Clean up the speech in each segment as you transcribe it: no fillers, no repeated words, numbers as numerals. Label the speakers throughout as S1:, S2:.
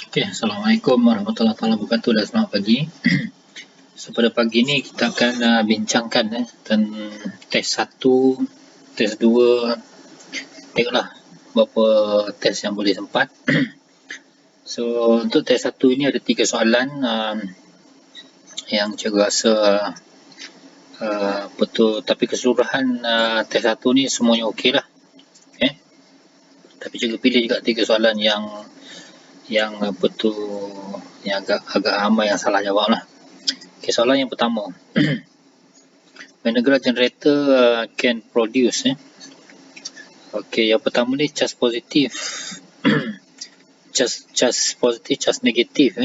S1: Okay, Assalamualaikum warahmatullahi wabarakatuh dan selamat pagi. So, pada pagi ni kita akan bincangkan tentang test 1, test 2. Tengoklah berapa test yang boleh sempat. So, untuk test 1 ini ada 3 soalan yang cikgu rasa betul, tapi keseluruhan test 1 ni semuanya okey lah. Okay. Tapi cikgu pilih juga 3 soalan yang betul, yang agak ramai yang salah jawab lah. Okay, soalan yang pertama. When the graph generator can produce okay, yang pertama ni charge positif charge positif, charge negatif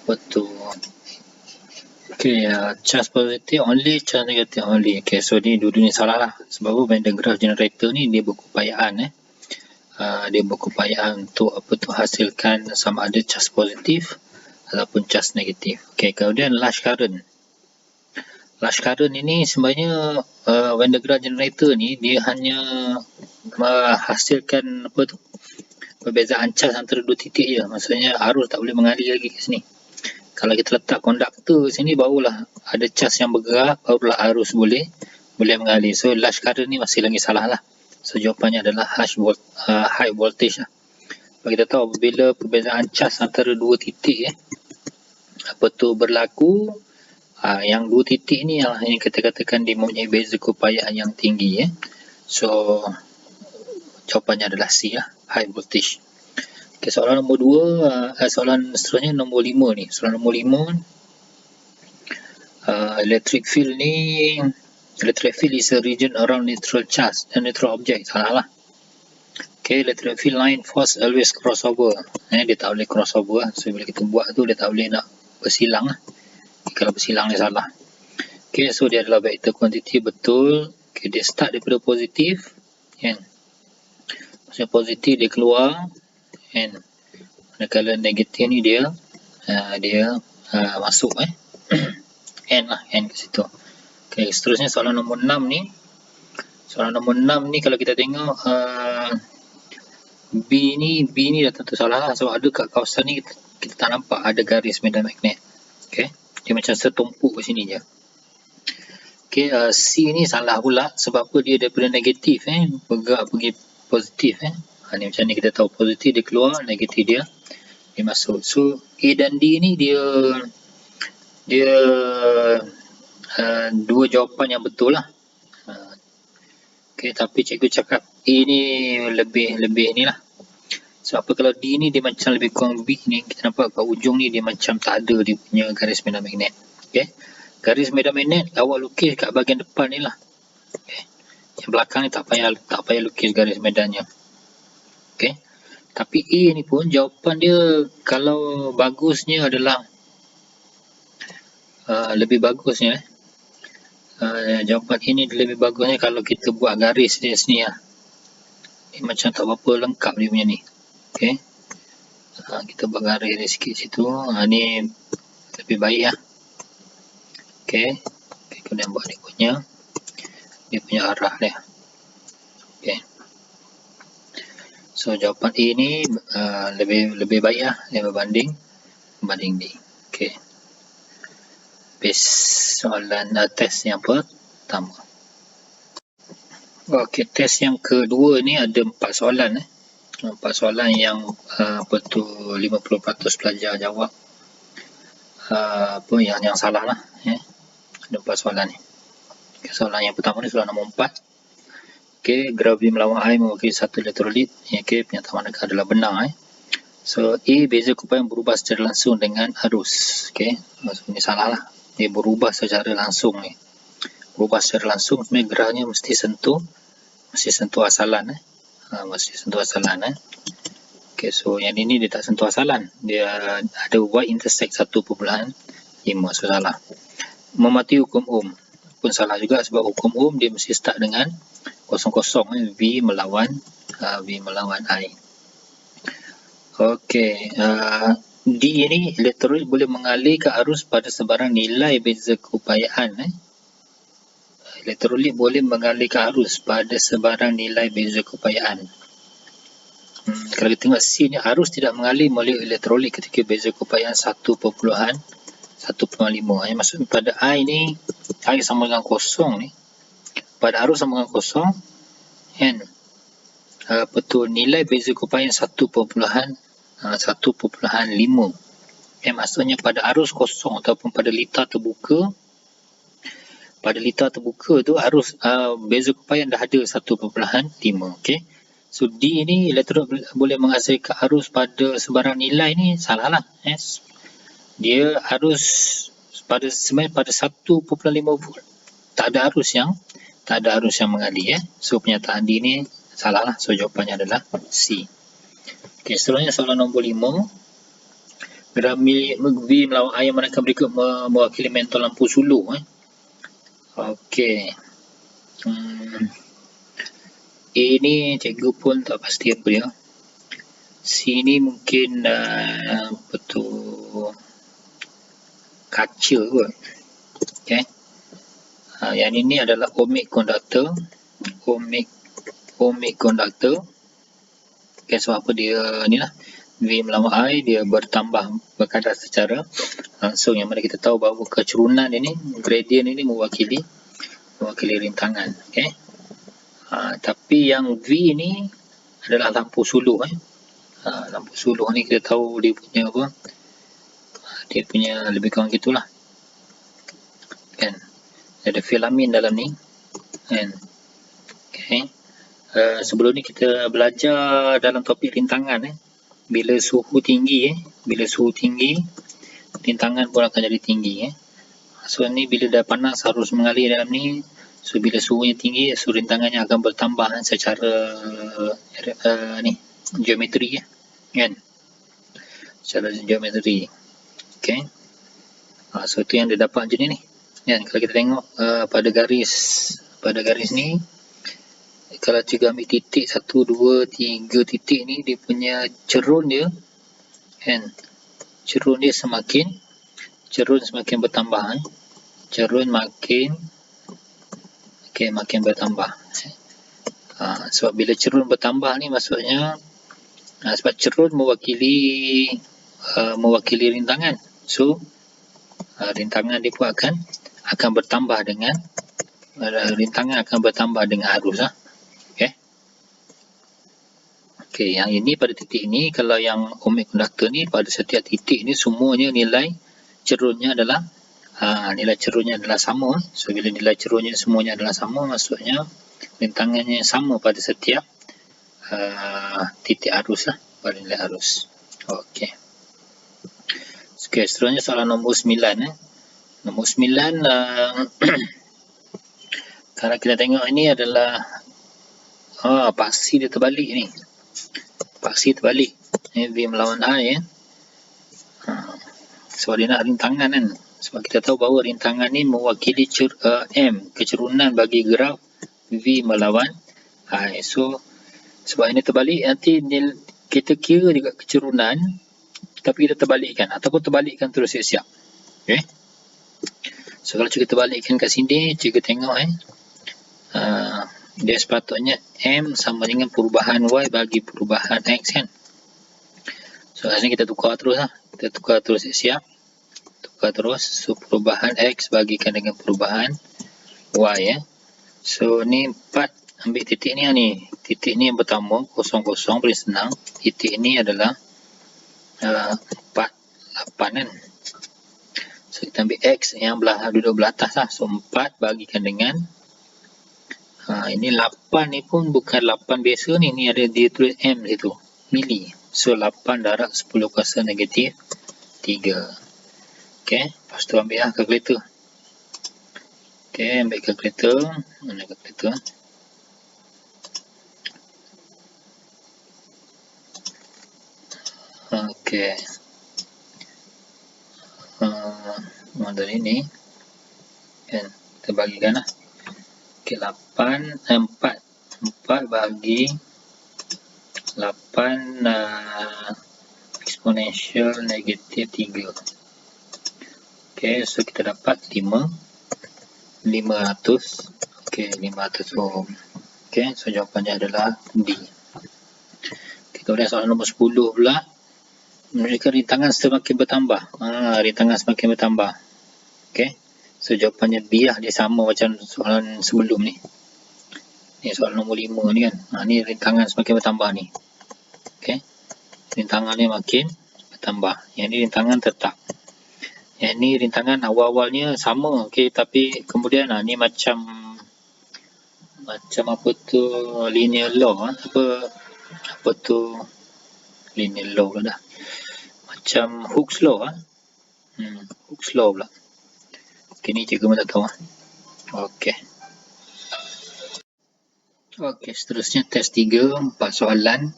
S1: betul. Okay, charge positif only, charge negatif only. Okay, so ni dua-duanya salah lah. Sebab when the graph generator ni dia berupayaan dia berupayaan untuk hasilkan sama ada charge positif ataupun charge negatif. Okay, kemudian large current. Large current ini sebenarnya when the graph generator ni dia hanya menghasilkan perbezaan charge antara dua titik je. Maksudnya arus tak boleh mengalir lagi ke sini. Kalau kita letak konduktor sini barulah ada charge yang bergerak, barulah arus boleh mengalir. So large current ni masih lagi salah lah. So jawapannya adalah high voltage lah. Kita tahu apabila perbezaan charge antara dua titik berlaku, yang dua titik ni yang kita katakan dia mempunyai beza keupayaan yang tinggi So jawapannya adalah C lah, high voltage. Okay, soalan nombor 2, soalan seterusnya nombor 5 ni. Soalan nombor 5, electric field is a region around neutral charge and neutral object. Salah lah. Okay, electric field line force always crossover. Dia tak boleh crossover lah. So bila kita buat tu dia tak boleh nak bersilang lah. Kalau bersilang dia salah. Okay, so dia adalah vector quantity, betul. Okay, dia start daripada positif. Maksudnya positif dia keluar. Manakala negatif ni dia masuk N lah, N ke situ. Okay, seterusnya soalan nombor 6 ni. Soalan nombor 6 ni kalau kita tengok B ni dah tentu salah lah. Sebab ada kat kawasan ni kita tak nampak ada garis medan magnet. Okay, dia macam setumpuk ke sini je. Okay, C ni salah pula. Sebab apa? Dia daripada negatif bergerak pergi positif ni macam ni, kita tahu positif dia keluar, negatif dia masuk. So A dan D ni dia dua jawapan yang betul lah. Okay, tapi cikgu cakap A ni lebih ni lah. Sebab apa? Kalau D ni dia macam lebih kurang B ni, kita nampak kat ujung ni dia macam tak ada dia punya garis medan magnet. Okay, garis medan magnet awak lukis kat bahagian depan ni lah. Okay, yang belakang ni tak payah lukis garis medannya. Okay, tapi A ni pun jawapan dia kalau bagusnya adalah lebih bagusnya jawapan ini lebih bagusnya kalau kita buat garis dia sini lah. Ini macam tak berapa lengkap dia punya ni. Okay, kita buat garis dia sikit situ. Ni lebih baik lah. Okay, kemudian buat dia punya arah dia. Okay, so jawapan A ni lebih baik lah berbanding D. Okay, soalan test yang pertama. Okay, test yang kedua ni ada 4 soalan 4 soalan yang betul 50% pelajar jawab yang salah lah. Ada 4 soalan ni. Okay, soalan yang pertama ni soalan nombor 4. Okay, graviti melawan air mewakili satu elektrolit. Okay, pernyataan manakah adalah benar So A, beza keupayaan berubah secara langsung dengan arus. Okay, maksudnya salah lah. Dia berubah secara langsung ni. Berubah secara langsung sebenarnya gerahnya mesti sentuh asalan mesti sentuh asalan Okay, so yang ini dia tak sentuh asalan. Dia ada Y intersect 1.5. So salah. Mematuhi hukum Ohm pun salah juga, sebab hukum Ohm dia mesti start dengan kosong-kosong V melawan I. Okey, D ni elektrolit boleh mengalirkan arus pada sebarang nilai beza keupayaan elektrolit boleh mengalirkan arus pada sebarang nilai beza keupayaan. Kalau kita tengok C ni, arus tidak mengalir molekul elektrolit ketika beza keupayaan 1.5. Maksudnya pada I ni, I sama dengan kosong ni, pada arus sama dengan kosong, kan, nilai beza keupayaan 1.5. Maksudnya pada arus kosong ataupun pada litar terbuka, tu arus beza keupayaan dah ada 1.5. Okey. So D ni elektrolit boleh menghasilkan arus pada sebarang nilai ni, salah lah. Dia arus sebenarnya pada 1.5 volt. Tak ada arus yang mengalir. So pernyataan D ni salah lah. So jawapannya adalah C. Okey, seterusnya soalan nombor 5. Graf V melawan I yang manakah berikut mewakili mentol lampu suluh. Okey. A ni cikgu pun tak pasti apa dia. C ni mungkin kaca kot. Okey. Yang ini adalah ohmic conductor. Ohmic conductor. Okay, sebab apa dia ni lah. V melawan I, dia bertambah berkadar secara langsung, yang mana kita tahu bahawa kecerunan ini, gradient ini mewakili rintangan. Okay. Tapi yang V ni adalah lampu suluh. Lampu suluh ni kita tahu dia punya apa? Dia punya lebih kurang gitulah. Kan? Ada filamen dalam ni. Kan? Okay. Sebelum ni kita belajar dalam topik rintangan. Bila suhu tinggi, rintangan pun akan jadi tinggi. So ni bila dah panas harus mengalir dalam ni. So bila suhunya tinggi, so rintangannya akan bertambah secara geometri, kan? Secara geometri. Okay. So itu yang dia dapat je ni. Kan? Kalau kita tengok pada garis ni, kalau cikgu ambil titik 1, 2, 3 titik ni, dia punya cerun dia, kan, cerun dia semakin bertambah. Cerun makin bertambah. Sebab bila cerun bertambah ni maksudnya sebab cerun mewakili rintangan. So rintangan dia pun akan bertambah dengan arus lah. Okey, yang ini pada titik ini, kalau yang ohmic conductor ni pada setiap titik ni semuanya nilai cerunnya adalah sama. So bila nilai cerunnya semuanya adalah sama, maksudnya rintangannya sama pada setiap titik arus lah, pada nilai arus. Okey. Okey, seterusnya soalan nombor 9. Nombor 9, kalau kita tengok ini adalah paksi dia terbalik ni. Paksi terbalik. V melawan I. Sebab dia nak rintangan kan. Sebab kita tahu bahawa rintangan ni mewakili M, kecerunan bagi graf V melawan I. So sebab ini terbalik, nanti kita kira juga kecerunan, tapi kita terbalikkan ataupun terbalikkan terus siap-siap. Okay. So kalau cikgu terbalikkan kat sini, cikgu tengok dia sepatutnya M sama dengan perubahan Y bagi perubahan X, kan. So kat sini kita tukar terus lah. Kita tukar terus siap. Tukar terus. So perubahan X bagikan dengan perubahan Y. So ni 4. Ambil titik ni. Titik ni yang pertama 0, 0 paling senang. Titik ni adalah 4, 8 kan. So kita ambil X yang duduk belah atas lah. So 4 bagikan dengan ini 8 ni pun bukan 8 biasa ni. Ni ada dia tulis M situ. Mili. So 8 darab 10 kuasa negatif 3. Okay. Lepas tu ambil lah kalkulator. Okay. Ambil kalkulator. Mana kalkulator? Okay. Model ini. Kan. Kita bagikan lah. Okay, 4 bagi 8 eksponensial negatif 3. Okay, so kita dapat 500. Okay, 500 ohm. Okay, so jawapannya adalah D. Okay, Kemudian soalan nombor 10 pula, menunjukkan rintangan semakin bertambah. Rintangan semakin bertambah. Okey. So jawapannya B lah, dia sama macam soalan sebelum ni. Ni soalan nombor 5 ni kan. Ni rintangan semakin bertambah ni. Okey. Rintangan ni makin bertambah. Yang ni rintangan tetap. Yang ni rintangan awal-awalnya sama, okey, tapi kemudian ni macam apa tu, linear law, apa tu linear law pula dah. Macam Hooke's law Hooke's law pula. Okay, ni cikgu pun tak tahu Okey, seterusnya test 3, 4 soalan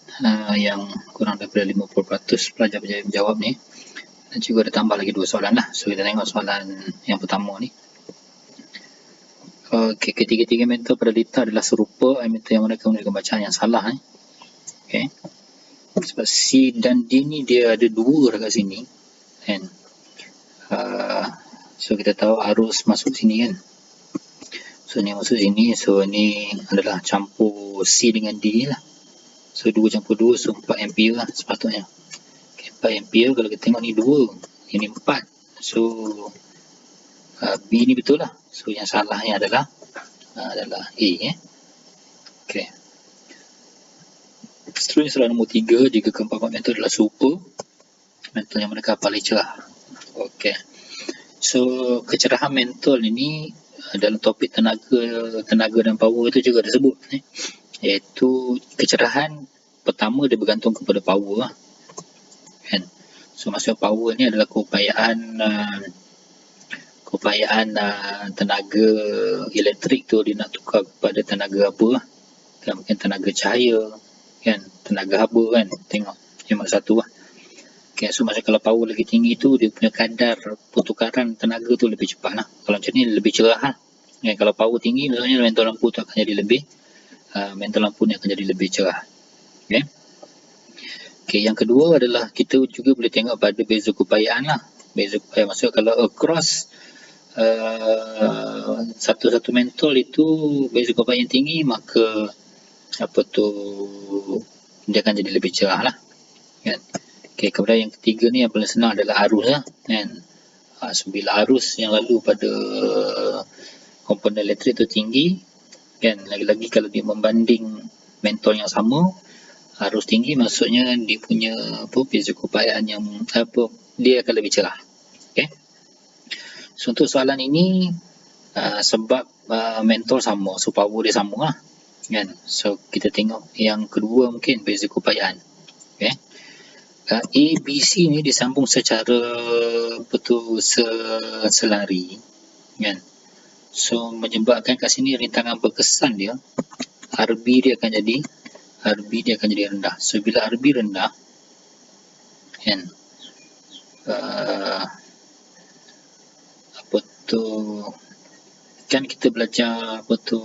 S1: yang kurang daripada 50% pelajar menjawab ni. Dan cikgu ada tambah lagi 2 soalan lah. So kita tengok soalan yang pertama ni. Okey, ketiga-tiga mentor pada Lita adalah serupa. Mentor yang mereka menunjukkan bacaan yang salah Okey. Sebab C dan D ni dia ada 2 dekat sini kan. So kita tahu arus masuk sini kan. So ni masuk sini, so ni adalah campur C dengan D lah. So 2 campur 2, so 4 ampere lah sepatutnya. Okay, 4 ampere, kalau kita tengok ni 2, ini 4. So B ni betul lah. So yang salahnya adalah A Okay. Seterusnya soalan nombor 3, jika keempat mentor adalah serupa, mentor yang mereka paling cerah. Okay. So kecerahan mental ini dalam topik tenaga dan power itu juga disebut iaitu kecerahan pertama dia bergantung kepada power kan. So maksud power ni adalah keupayaan tenaga elektrik tu dia nak tukar kepada tenaga apa kan, mungkin tenaga cahaya kan, tenaga haba kan, tengok yang satu Okay, so macam kalau power lagi tinggi tu, dia punya kadar pertukaran tenaga tu lebih cepat lah. Kalau macam ni lebih cerah lah. Okay, kalau power tinggi, maksudnya mentor lampu tu akan jadi lebih, mentor lampu ni akan jadi lebih cerah. Okay. Okay, yang kedua adalah kita juga boleh tengok pada beza keupayaan lah. Beza keupayaan maksudnya kalau across satu-satu mentor itu beza keupayaan tinggi, maka apa tu, dia akan jadi lebih cerah lah. Kan. Okay, kemudian yang ketiga ni yang paling senang adalah arus lah kan. So bila arus yang lalu pada komponen elektrik tu tinggi kan, lagi-lagi kalau dia membanding mentor yang sama, arus tinggi maksudnya dia punya beza keupayaan yang dia akan lebih cerah. Okay. So untuk soalan ini sebab mentor sama, so power dia sama lah kan. So kita tengok yang kedua mungkin beza keupayaan. Okay. A, B, C ni disambung secara selari kan. So menyebabkan kat sini rintangan berkesan dia, RB dia akan jadi rendah. So bila RB rendah kan, apa tu kan kita belajar apa tu,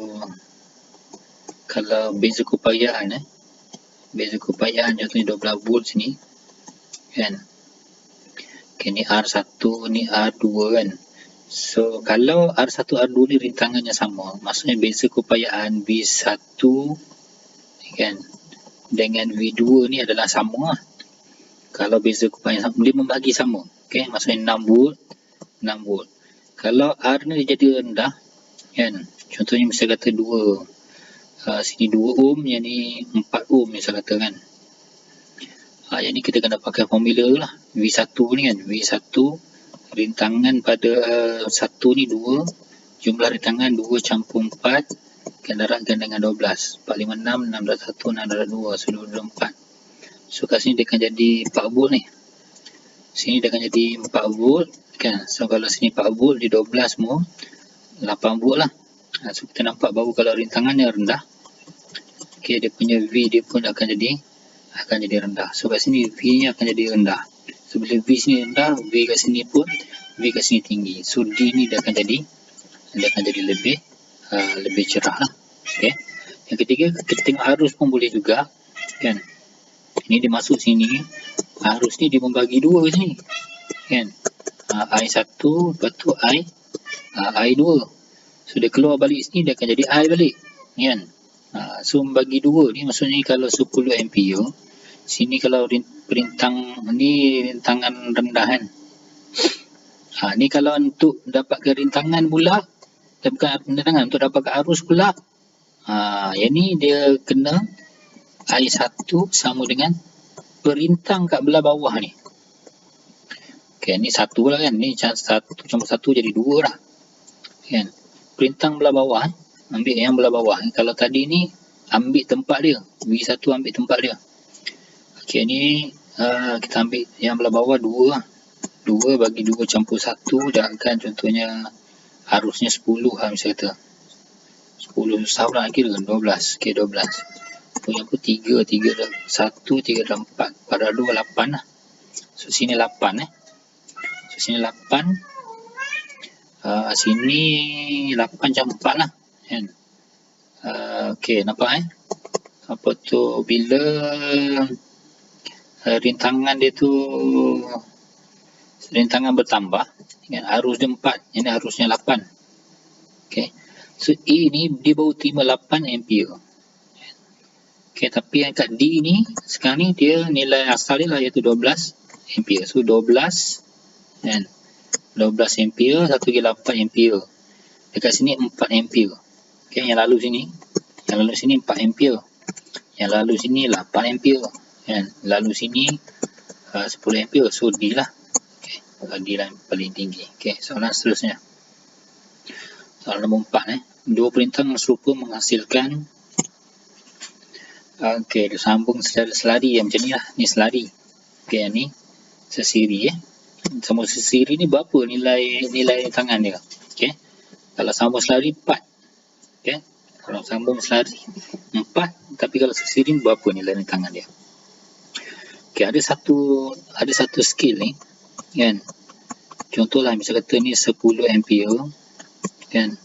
S1: kalau beza keupayaan contohnya 12 volt sini kan. Okay, ni R1, ni R2 kan. So kalau R1, R2 ni rintangannya sama, maksudnya beza keupayaan V1 kan dengan V2 ni adalah sama lah. Kalau beza keupayaan sama, dia membagi sama. Okay, maksudnya 6 volt. Kalau R ni jadi rendah kan, contohnya misalnya kata 2, sini 2 ohm, yang ni 4 ohm misalnya kata kan. Yang ni kita kena pakai formula lah. V1 ni kan, V1 rintangan pada 1 ni 2, jumlah rintangan 2 campur 4 gandakan dengan 12, 4, 5, 6, 6 darab 1, 6 darab 2, so 24. So kat sini dia akan jadi 4 volt ni, sini dia akan jadi 4 volt kan. So kalau sini 4 volt, di 12 semua 8 volt lah. So kita nampak bahawa kalau rintangannya rendah, okay, dia punya V dia pun akan jadi rendah. So kat sini V nya akan jadi rendah. So bila V sini rendah, V kat sini pun, V kat sini tinggi. So D ni dia akan jadi lebih cerah lah. Okay. Yang ketiga, kita tengok arus pun boleh juga kan. Ini dia masuk sini, arus ni dia membagi 2 sini kan. I1 lepas tu I2. So dia keluar balik sini, dia akan jadi I balik kan. So membagi 2 ni maksudnya kalau 10 ampere, Sini kalau perintang ni rintangan rendah kan. Ni kalau untuk dapatkan rintangan pula, bukan rintangan, untuk dapatkan arus pula, yang ni dia kena I1 sama dengan perintang kat belah bawah ni. Okay, ni 1 lah kan, ni 1 campur 1 jadi 2 lah kan. Perintang belah bawah, ambil yang belah bawah. Kalau tadi ni ambil tempat dia, V1 ambil tempat dia. Okay, ni kita ambil yang belah bawah 2 lah. 2 bagi 2 campur 1 dah kan, contohnya arusnya 10 lah misal kata. 10 susah pula nak kira, 12. Okay, 12. Yang pun 3 dah 1, 3 dah 4. Pada 2, 8 lah. So, sini 8 So, sini 8. Sini 8 campur 4 lah. Kan? Okay, nampak apa tu, bila rintangan dia tu, rintangan bertambah, kan? Arus dia 4, ini arusnya 8. Okay. So, A ni dia baru terima 8 ampere. Okay, tapi yang kat D ni, sekarang ni dia nilai asal dia lah, iaitu 12 ampere. So, 12, kan? 12 ampere, 1 lagi 8 ampere. Dekat sini 4 ampere. Okay, yang lalu sini 4 ampere. Yang lalu sini 8 ampere. Kan? Lalu sini 10 ampere. So, D lah. Okay, D lah yang paling tinggi. Okay, soalan seterusnya. Soalan nombor 4. Dua perintang serupa menghasilkan. Okay, dia sambung secara selari macam ni lah. Ni selari. Okay, yang ni sesiri Sambung sesiri ni berapa nilai tangan dia? Okay. Kalau sambung selari 4. Okay. Kalau sambung selari 4, tapi kalau sesiri berapa nilai tangan dia? Okay, ada satu skill ni, kan? Contohlah misal kata ni 10 ampere, kan?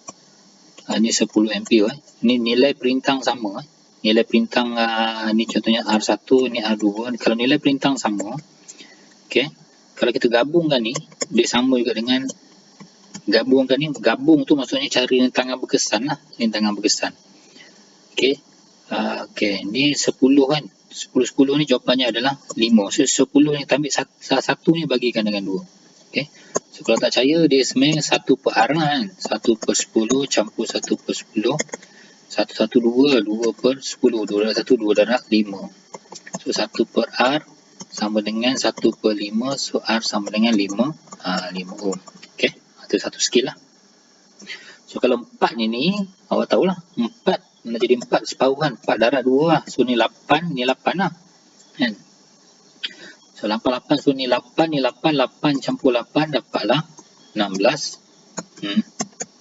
S1: Ni 10 ampere. Ni nilai perintang sama. Nilai perintang ni contohnya R1, ni R2. Kalau nilai perintang sama, okay, kalau kita gabungkan ni, dia sama juga dengan gabungkan ni. Gabung tu maksudnya cari rintangan berkesan lah. Rintangan berkesan. Okay. Okay, ni 10 kan. 10 ni jawapannya adalah 5. So, 10 ni kita ambil satu ni bagikan dengan 2. Okay. So, kalau tak percaya, dia sebenarnya 1 per R kan. 1 per 10 campur 1 per 10. 1, 2, 2 per 10. 2 darab 1, 2 darab 5. So, 1 per R sama dengan 1 per 5. So, R sama dengan 5 ohm. Okay. Itu satu skill lah. So, kalau 4 ni awak tahulah. 4 nak jadi 4 separuh kan. 4 darab 2 lah. So, ni 8. Ni 8 lah. Kan? So, 8. So, ni 8. Ni 8. 8 campur 8 dapatlah 16.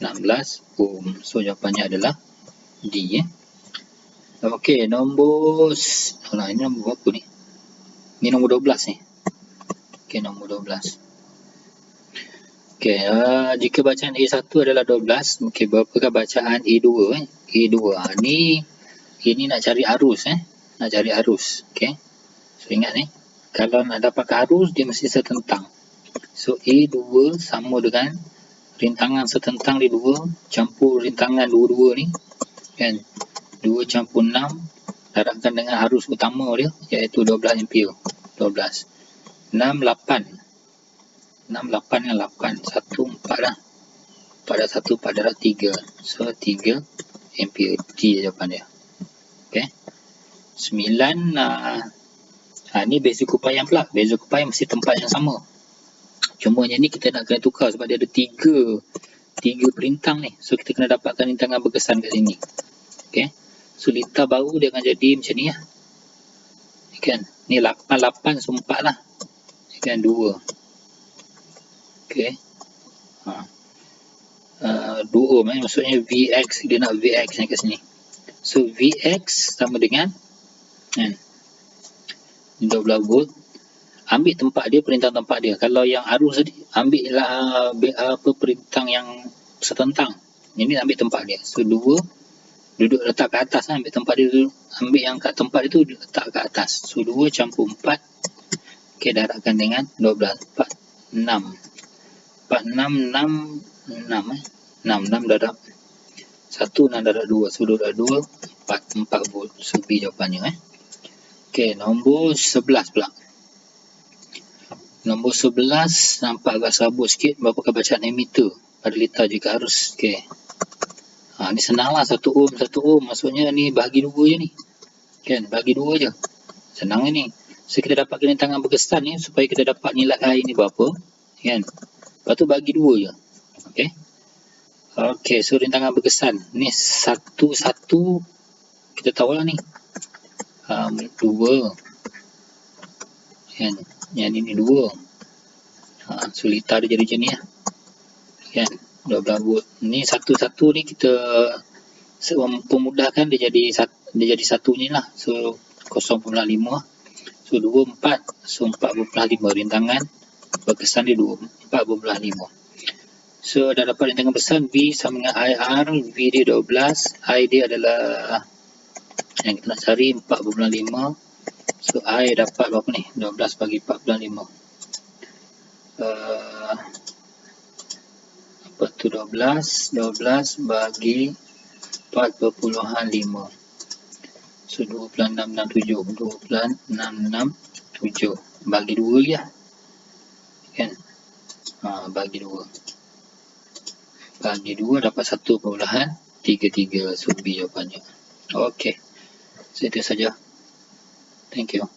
S1: 16 ohm. So, jawapannya adalah D. Okey, nombor ini nombor berapa ni? Ni nombor 12 ni. Okey, nombor 12. Okey, jika bacaan A1 adalah 12, okey, berapakah bacaan A2? A2. Ini nak cari arus Nak cari arus. Okey. So, ingat ni, kalau nak dapatkan arus dia mesti setentang. So, A2 sama dengan rintangan setentang di 2 campur rintangan 22 ni. Kan? 2 campur 6 darabkan dengan arus utama dia, iaitu 12 ampere. 12. 6, 8. 6, 8 dengan 8. 1, 4 lah. 4 darab 1, 4 darab 3. So, 3 ampere. D jawapan dia. Okay. 9. Ni basic upaya pula. Basic upaya mesti tempat yang sama. Cuma yang ni kita nak kena tukar sebab dia ada 3 perintang ni. So, kita kena dapatkan rintangan berkesan kat sini. Okay. So, lita baru dia akan jadi macam ni lah. Kan? Ni 8 so 4 lah. Kan? 2. Okay. 2 ohm maksudnya VX. Dia nak VX ni kat sini. So, VX sama dengan 12 volt. Ambil tempat dia, perintang tempat dia. Kalau yang arus tadi, ambil lah perintang yang setentang. Ini ambil tempat dia. So, 2 duduk letak ke atas, ambil tempat dia dulu. Ambil yang kat tempat dia tu letak ke atas. So, 2 campur 4. Okay, darabkan dengan 12. 4, 6. 4, 6, 6 darab 1, 6 darab 2. So, 2 darab 2, 4 volt. So, B jawapannya. Okey, nombor 11 pula. Nombor 11 nampak agak serabut sikit, berapakah bacaan ammeter pada liter jika harus. Okey. Ni senang lah, 1 ohm, 1 ohm. Maksudnya ni bahagi 2 je ni. Kan, bahagi 2 je. Senang ni. So, kita dapat kelintangan berkesan ni supaya kita dapat nilai I ni berapa. Kan. Lepas tu bagi 2 je. Okey. Okey, so rintangan berkesan. Ni 1, 1. Kita tahulah ni. 2. Kan. Yang ni 2. So, liter dia jadi macam ni lah. Kan. 12 volt. Ni 1, 1 ni kita memudahkan dia jadi satu ni lah. So 0.5. So 2, 4. So 4.5 rintangan berkesan dia 4.5. So dah dapat rintangan berkesan V sama dengan IR. V dia 12. I dia adalah yang kita nak cari 4.5. So I dapat berapa ni? 12 bagi 4.5. Apa tu 12 bagi 4.5. So 2.667. 2.667 bagi 2 je lah. Kan. Bagi 2. Bagi 2 dapat 1.33. So B jawapannya. Okey. So itu saja. Thank you.